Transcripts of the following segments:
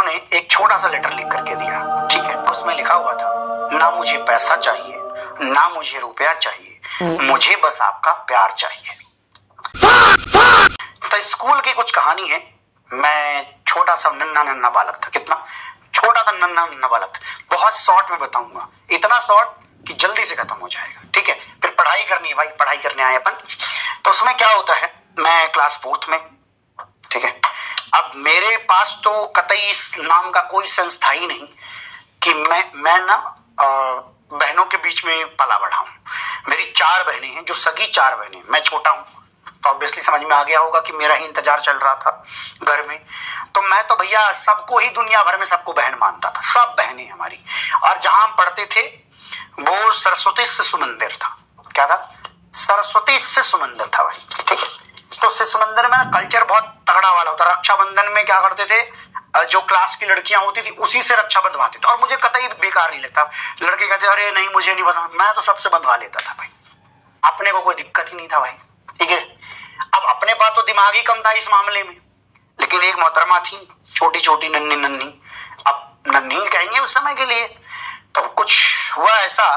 उन्होंने एक छोटा सा लेटर लिख करके दिया, ठीक है। उसमें लिखा हुआ था, ना मुझे पैसा चाहिए, ना मुझे रुपया चाहिए, मुझे बस आपका प्यार चाहिए। तो स्कूल की कुछ कहानी है। मैं छोटा सा नन्हा नन्हा बालक था, कितना छोटा सा नन्हा नन्हा बालक था। बहुत शॉर्ट में बताऊंगा, इतना शॉर्ट कि जल्दी से खत्म हो जाएगा, ठीक है। फिर पढ़ाई करनी है भाई, पढ़ाई करने आए अपन। तो उसमें क्या होता है, मैं क्लास 4th में, ठीक है। अब मेरे पास तो कतई इस नाम का कोई सेंस था ही नहीं कि मैं ना बहनों के बीच में पला बढ़ा हूं। मेरी 4 बहनें हैं, जो सगी 4 बहनें, मैं छोटा हूं, तो ऑब्वियसली समझ में आ गया होगा कि मेरा ही इंतजार चल रहा था घर में। तो मैं तो भैया सबको ही, दुनिया भर में सबको बहन मानता था, सब बहनें हमारी। और जहां हम पढ़ते थे वो सरस्वती शिशु मंदिर था। क्या था? सरस्वती शिशु मंदिर था भाई, ठीक है। तो शिशु मंदिर में कल्चर बहुत तगड़ा वाला होता। रक्षाबंधन में क्या करते थे, जो क्लास की लड़कियां होती थी उसी से रक्षा बंधवाते थे, और मुझे कतई बेकार नहीं लगता। लड़के कहते अरे नहीं मुझे नहीं बंधवा, मैं तो सबसे बंधवा लेता था भाई, अपने को कोई दिक्कत ही नहीं था भाई, ठीक है। अब अपने पास तो दिमाग ही कम था इस मामले में, लेकिन एक मोहतरमा थी, छोटी छोटी नन्ही नन्ही, अब नन्ही कहेंगे उस समय के लिए। तो कुछ हुआ ऐसा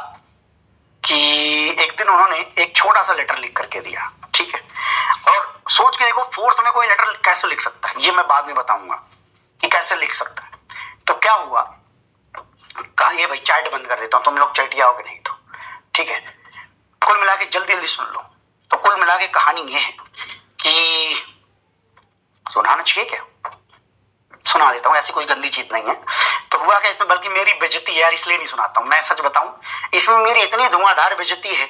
कि एक दिन उन्होंने एक छोटा सा लेटर लिख करके दिया, ठीक है। और सोच के देखो 4th में कोई लेटर कैसे लिख सकता है, ये मैं बाद में बताऊंगा कि कैसे लिख सकता है। तो क्या हुआ, कहा ये भाई चैट बंद कर देता हूं, तुम लोग चैटियाओगे नहीं तो, ठीक है। कुल मिला के जल्दी जल्दी सुन लो। तो कुल मिला के कहानी ये है कि सुनाना चाहिए क्या, सुना देता हूँ, ऐसी कोई गंदी चीज नहीं है। तो हुआ क्या इसमें, बल्कि मेरी बेइज्जती है यार, इसलिए नहीं सुनाता हूँ। मैं सच बताऊं, इसमें मेरी इतनी धुआंधार बेइज्जती है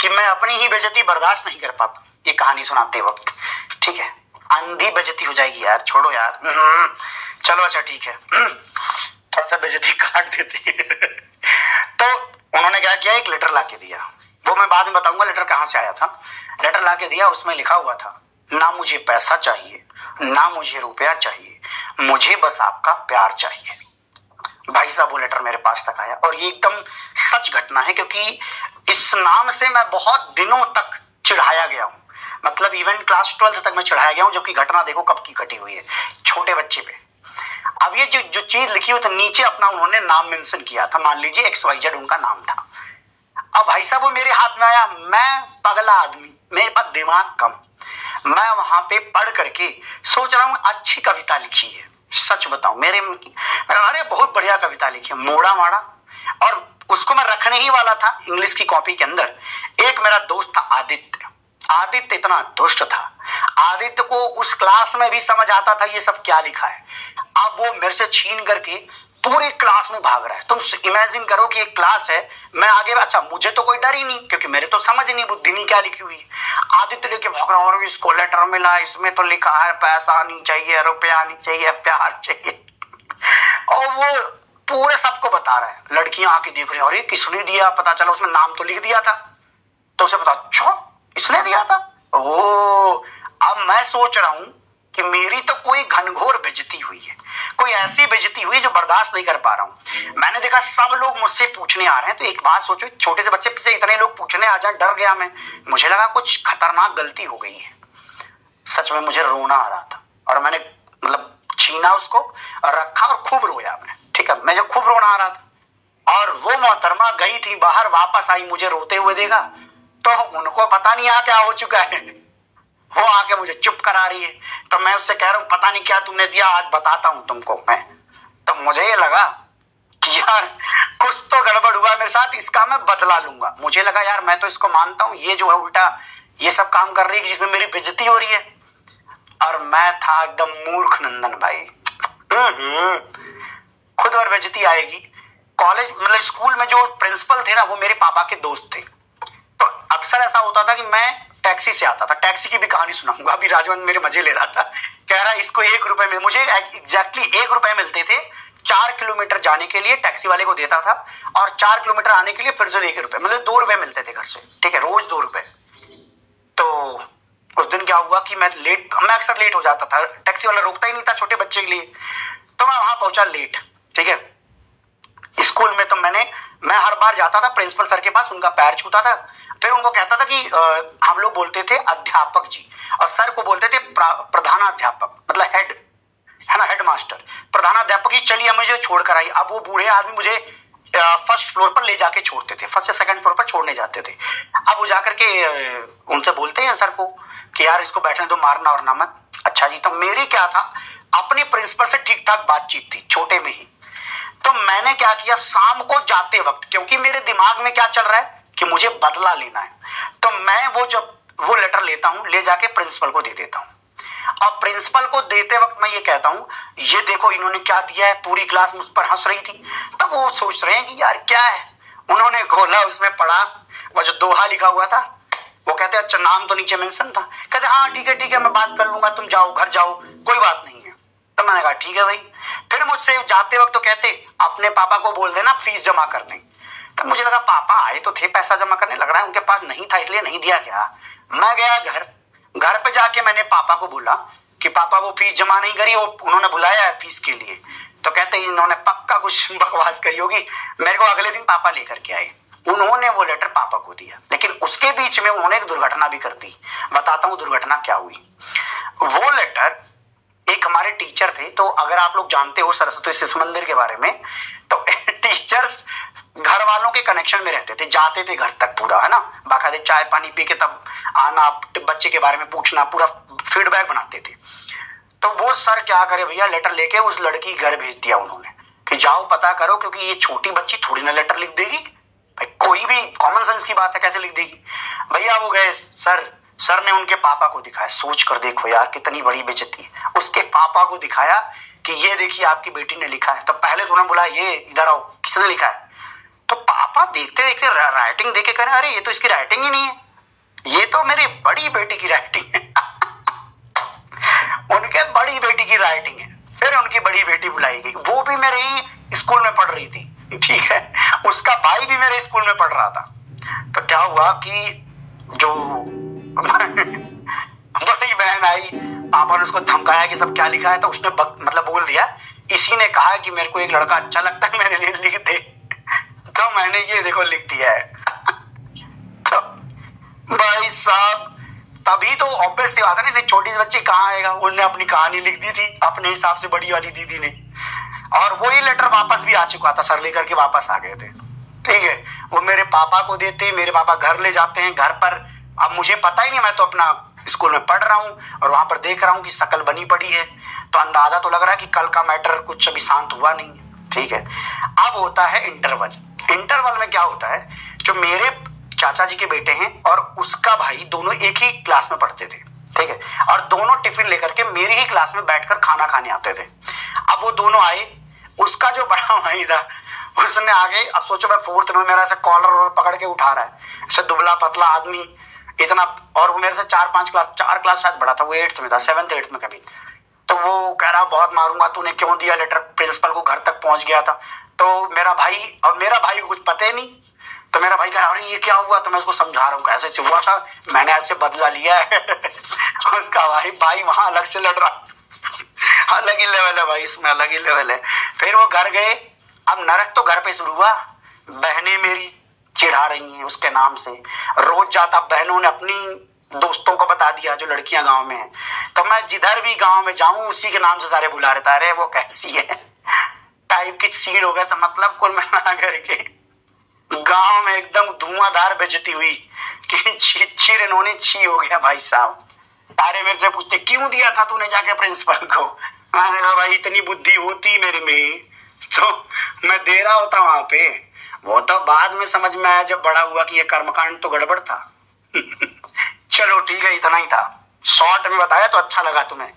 कि मैं अपनी ही बेइज्जती बर्दाश्त नहीं कर पाता ये कहानी सुनाते वक्त, ठीक है। अंधी बेइज्जती हो जाएगी यार, छोड़ो यार। चलो अच्छा ठीक है, थोड़ा सा बेइज्जती काट देते हैं। तो उन्होंने क्या किया, एक लेटर ला के दिया, वो मैं बाद में बताऊंगा लेटर कहाँ से आया था। लेटर ला के दिया, उसमें लिखा हुआ था, ना मुझे पैसा चाहिए, ना मुझे रुपया चाहिए, मुझे बस आपका प्यार चाहिए। भाई साहब वो लेटर मेरे पास तक आया, और ये एकदम सच घटना है, क्योंकि इस नाम से मैं बहुत दिनों तक चिढ़ाया गया हूँ। मतलब इवन क्लास 12th तक मैं चिढ़ाया गया हूँ, जबकि घटना देखो कब की घटी हुई है, छोटे बच्चे पे। अब ये जो चीज लिखी हुई थी नीचे, अपना उन्होंने नाम मेंशन किया था, मान लीजिए XYZ उनका नाम था। अब भाई साहब वो मेरे हाथ में आया, मैं पगला आदमी, मेरे पास दिमाग कम, मैं वहां पे पढ़ करके सोच रहा हूँ अच्छी कविता लिखी है, सच बताऊं मेरे अरे बहुत बढ़िया कविता लिखी है, मोड़ा माड़ा। और उसको मैं रखने ही वाला था इंग्लिश की कॉपी के अंदर। एक मेरा दोस्त था आदित्य, आदित्य इतना दुष्ट था, आदित्य को उस क्लास में भी समझ आता था ये सब क्या लिखा है। अब वो मेरे से छीन करके पूरी क्लास में भाग रहा है। तुम इमेजिन करो कि एक क्लास है, मैं आगे, अच्छा मुझे तो कोई डर ही नहीं, क्योंकि मेरे तो समझ नहीं, बुद्धि नहीं क्या लिखी हुई है। आदित्य लेके भाग रहा, और इसको लेटर मिला, इसमें तो लिखा है पैसा नहीं चाहिए, रुपया नहीं चाहिए, प्यार चाहिए। और वो पूरे सबको बता रहा है। लड़कियां आके देख रही, अरे किसने दिया, पता चला उसमें नाम तो लिख दिया था। तो उसे पता, अच्छा इसने दिया था, ओ। अब मैं सोच रहा हूं कि मेरी तो कोई घनघोर बेइज्जती हुई है, कोई ऐसी बेइज्जती हुई जो बर्दाश्त नहीं कर पा रहा हूं। मैंने देखा सब लोग मुझसे पूछने आ रहे हैं, तो एक बात सोचो, छोटे से बच्चे से इतने लोग पूछने आ जाए, डर गया मैं। मुझे लगा कुछ खतरनाक गलती हो गई है, सच में मुझे रोना आ रहा था। और मैंने मतलब छीना उसको और रखा और खूब रोया मैं, ठीक है। मैं जब खूब रोना आ रहा था, और वो मोहतरमा गई थी बाहर, वापस आई, मुझे रोते हुए देखा, तो उनको पता नहीं क्या हो चुका है, वो आके मुझे चुप करा रही है। तो मैं उससे कह रहा हूँ पता नहीं क्या तुमने दिया, आज बताता हूं तुमको मैं। तो मुझे ये लगा कि यार कुछ तो गड़बड़ हुआ मेरे साथ, इसका मैं बदला लूंगा। मुझे लगा यार मैं तो इसको मानता हूँ, ये जो है उल्टा ये सब काम कर रही है जिसमें मेरी बेइज्जती हो रही है। और मैं था एकदम मूर्ख नंदन भाई। खुद और बेइज्जती आएगी। कॉलेज मतलब स्कूल में जो प्रिंसिपल थे ना, वो मेरे पापा के दोस्त थे। तो अक्सर ऐसा होता था कि मैं टैक्सी से आता था, टैक्सी की भी कहानी सुनाऊंगा। अभी राजवंत मेरे मजे ले रहा था, कह रहा इसको 1 रुपए में, मुझे एग्जैक्टली 1 रुपए मिलते थे 4 किलोमीटर जाने के लिए, टैक्सी वाले को देता था, और 4 किलोमीटर आने के लिए फिर से 1 रुपए, मतलब 2 रुपए मिलते थे घर से, ठीक है, रोज 2 रुपए। तो उस दिन क्या हुआ कि मैं अक्सर लेट हो जाता था, टैक्सी वाला रोकता ही नहीं था छोटे बच्चे के लिए। तो मैं वहां पहुंचा लेट, ठीक है। स्कूल में तो मैं हर बार जाता था प्रिंसिपल सर के पास, उनका पैर छूता था, फिर उनको कहता था कि हम लोग बोलते थे अध्यापक जी, और सर को बोलते थे प्रधानाध्यापक, मतलब हेड है ना, हेडमास्टर, प्रधानाध्यापक ही चलिए मुझे छोड़ कर आई। अब वो बूढ़े आदमी मुझे फर्स्ट फ्लोर पर ले जाके छोड़ते थे, फर्स्ट या सेकंड फ्लोर पर छोड़ने जाते थे। अब वो जाकर के उनसे बोलते हैं सर को कि यार इसको बैठने दो, मारना और ना मत। अच्छा जी, तो मेरी क्या था, अपने प्रिंसिपल से ठीक ठाक बातचीत थी छोटे में ही। तो मैंने क्या किया, शाम को जाते वक्त, क्योंकि मेरे दिमाग में क्या चल रहा है कि मुझे बदला लेना है, तो मैं वो लेटर लेता हूं, ले जाके प्रिंसिपल को दे देता हूं। और प्रिंसिपल को देते वक्त मैं ये कहता हूं, ये देखो इन्होंने क्या दिया है, पूरी क्लास मुझ पर हंस रही थी। तब वो सोच रहे हैं कि यार क्या है। उन्होंने खोला, उसमें पढ़ा वो जो दोहा लिखा हुआ था। वो कहते अच्छा नाम तो नीचे मेंशन था। कहते हाँ ठीक है मैं बात कर लूंगा, तुम जाओ घर जाओ, कोई बात नहीं है। तो मैंने कहा ठीक है भाई। फिर मुझसे जाते वक्त तो कहते अपने पापा को बोल देना फीस जमा कर दें। तब मुझे लगा पापा आए तो थे पैसा जमा करने, लग रहा है उनके पास नहीं था इसलिए नहीं दिया क्या। मैं गया घर पे जाके मैंने पापा को बोला कि पापा वो फीस जमा नहीं करी, वो उन्होंने बुलाया है फीस के लिए। तो कहते इन्होंने पक्का कुछ बकवास करी होगी। मेरे को अगले दिन पापा लेकर के आए, उन्होंने वो लेटर पापा को दिया। लेकिन उसके बीच में उन्होंने एक दुर्घटना भी कर दी। बताता हूँ दुर्घटना क्या हुई। वो लेटर, एक हमारे टीचर थे, तो अगर आप लोग जानते हो सरस्वती शिशु मंदिर के बारे में, तो टीचर्स घर वालों के कनेक्शन में रहते थे, जाते थे घर तक पूरा, है ना, बाकायदे चाय पानी पी के तब आना, बच्चे के बारे में पूछना, पूरा फीडबैक बनाते थे। तो वो सर क्या करे भैया, लेटर लेके उस लड़की घर भेज दिया उन्होंने कि जाओ पता करो, क्योंकि ये छोटी बच्ची थोड़ी ना लेटर लिख देगी भाई, कोई भी कॉमन सेंस की बात है, कैसे लिख देगी। भैया वो गए, सर ने उनके पापा को दिखाया। सोच कर देखो यार कितनी बड़ी बेइज्जती है। उसके पापा को दिखाया कि ये देखिए आपकी बेटी ने लिखा है। तो पहले तो उन्होंने बोला ये इधर आओ, किसने लिखा है। तो पापा देखते देखते राइटिंग देखे करें, अरे ये तो इसकी राइटिंग ही नहीं है, ये तो मेरी बड़ी बेटी की राइटिंग है। उनके बड़ी बेटी की राइटिंग है। फिर उनकी बड़ी बेटी बुलाई गई, वो भी मेरे ही स्कूल में पढ़ रही थी, ठीक है, उसका भाई भी मेरे स्कूल में पढ़ रहा था। तो क्या हुआ कि जो बड़ी बहन आई, पापा ने उसको धमकाया कि सब क्या लिखा है, तो उसने मतलब बोल दिया इसी ने कहा कि मेरे को एक लड़का अच्छा लगता है, मेरे लिए लिख दे। तो मैंने ये देखो लिख दिया है। तो भाई साहब, तभी तो ऑब्वियस सी बात है ना, छोटी सी बच्ची कहाँ आएगा, उन्होंने अपनी कहानी लिख दी थी अपने हिसाब से, बड़ी वाली दीदी ने। और वही लेटर वापस भी आ चुका था, सर लेकर के वापस आ गए थे, ठीक है। वो मेरे पापा को देते, मेरे पापा घर ले जाते हैं। घर पर अब मुझे पता ही नहीं, मैं तो अपना स्कूल में पढ़ रहा हूँ और वहां पर देख रहा हूँ कि शकल बनी पड़ी है, तो अंदाजा तो लग रहा है कि कल का मैटर कुछ अभी शांत हुआ नहीं, ठीक है। अब होता है इंटरवल। इंटरवल में क्या होता है, जो मेरे चाचा जी के बेटे हैं और उसका भाई दोनों एक ही क्लास में पढ़ते थे, ठीक है, और दोनों टिफिन लेकर के मेरी ही क्लास में बैठकर खाना खाने आते थे। अब वो दोनों आए, उसका जो बड़ा भाई था उसने आगे, अब सोचो मैं फोर्थ में, मेरा ऐसे कॉलर पकड़ के उठा रहा है, ऐसे दुबला पतला आदमी इतना, और वो मेरे से 4 क्लास शायद बड़ा था, वो 8th में था, 7th 8th में कभी। तो वो कह रहा बहुत मारूंगा, तूने क्यों दिया लेटर, प्रिंसिपल को घर तक पहुंच गया था। तो मेरा भाई को कुछ पता ही नहीं, तो मेरा भाई कह रहा अरे ये क्या हुआ, तो मैं उसको समझा रहा हूँ कैसे हुआ था, मैंने ऐसे बदला लिया है। उसका भाई वहां अलग से लड़ रहा। अलग ही लेवल है भाई, इसमें अलग ही लेवल है। फिर वो घर गए, अब नरक तो घर पे शुरू हुआ। बहनें मेरी चिढ़ा रही हैं उसके नाम से, रोज जाता, बहनों ने अपनी दोस्तों को बता दिया जो लड़कियां गांव में हैं, तो मैं जिधर भी गांव में जाऊं उसी के नाम से सारे बुला रहे थे, अरे वो कैसी है टाइप की सीन हो गया। तो मतलब कुल मिला करके गांव में एकदम धुआंधार बेइज्जती हुई कि छी इन्होंने छी हो गया भाई साहब। सारे मेरे से पूछते क्यों दिया था तूने जाके प्रिंसिपल को। मैंने कहा भाई इतनी बुद्धि होती मेरे में तो मैं दे रहा होता वहां पे। वो तो बाद में समझ में आया जब बड़ा हुआ कि ये कर्मकांड तो गड़बड़ था। चलो ठीक है, इतना ही था, शॉर्ट में बताया तो अच्छा लगा तुम्हें।